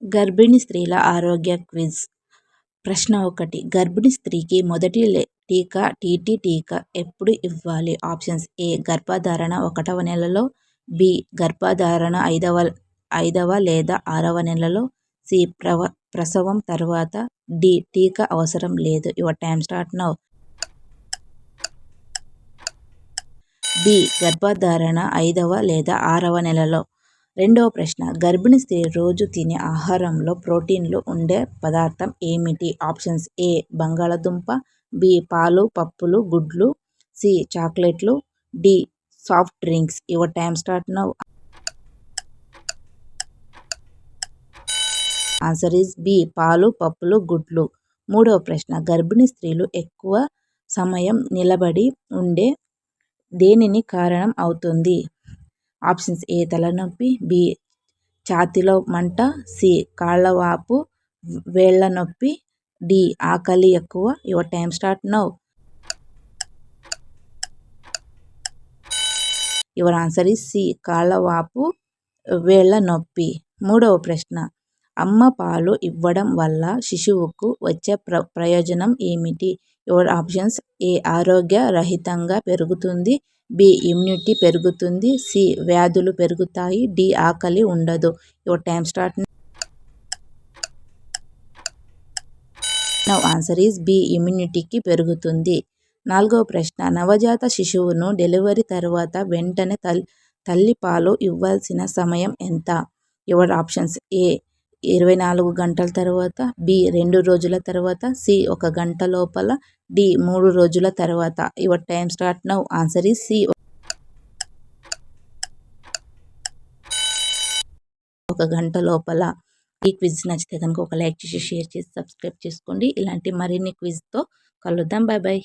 గర్భిణీ స్త్రీల ఆరోగ్య క్విజ్. ప్రశ్న 1. గర్భిణీ స్త్రీకి మొదటి టీకా టీటీ టీకా ఎప్పుడు ఇవ్వాలి? ఆప్షన్స్: ఏ. గర్భధారణ 1వ నెలలో, బి. గర్భధారణ 5వ లేదా 6వ నెలలో, సి. ప్రసవం తర్వాత, డి. టీకా అవసరం లేదు. Your time start now. B. గర్భధారణ 5వ లేదా 6వ నెలలో. రెండవ ప్రశ్న. గర్భిణీ స్త్రీ రోజు తినే ఆహారంలో ప్రోటీన్లు ఉండే పదార్థం ఏమిటి? Options: A. బంగాళాదుంప, బి. పాలు, పప్పులు, గుడ్లు, సి. చాక్లెట్లు, D. Soft drinks. Your time start now. Answer is B. పాలు, పప్పులు, గుడ్లు. మూడవ ప్రశ్న. గర్భిణీ స్త్రీలు ఎక్కువ సమయం నిలబడి ఉండే దేనిని కారణం అవుతుంది? ఆప్షన్స్: ఏ. తలనొప్పి, బి. ఛాతీలో మంట, సి. కాళ్లవాపు, వేళ్ల నొప్పి, డి. ఆకలి ఎక్కువ. Your time start now. Your answer is C. కాళ్లవాపు, వేళ్ల నొప్పి. మూడవ ప్రశ్న. అమ్మ పాలు ఇవ్వడం వల్ల శిశువుకు వచ్చే ప్రయోజనం ఏమిటి? యువర్ ఆప్షన్స్: ఏ. ఆరోగ్య రహితంగా పెరుగుతుంది, బి. ఇమ్యూనిటీ పెరుగుతుంది, సి. వ్యాధులు పెరుగుతాయి, డి. ఆకలి ఉండదు. Your time start now. Answer is B. ఇమ్యూనిటీకి పెరుగుతుంది. నాలుగవ ప్రశ్న. నవజాత శిశువును డెలివరీ తర్వాత వెంటనే తల్లి పాలు ఇవ్వాల్సిన సమయం ఎంత? యువర్ ఆప్షన్స్: ఏ. 24 గంటల తర్వాత, బి. 2 రోజుల తర్వాత, సి. 1 గంట లోపల, డి. 3 రోజుల తర్వాత. Your time start now. Answer is C. 1 గంట లోపల. ఈ క్విజ్ నచ్చితే కనుక ఒక లైక్ చేసి, షేర్ చేసి, సబ్స్క్రైబ్ చేసుకోండి. ఇలాంటి మరిన్ని క్విజ్తో కలుద్దాం. Bye bye.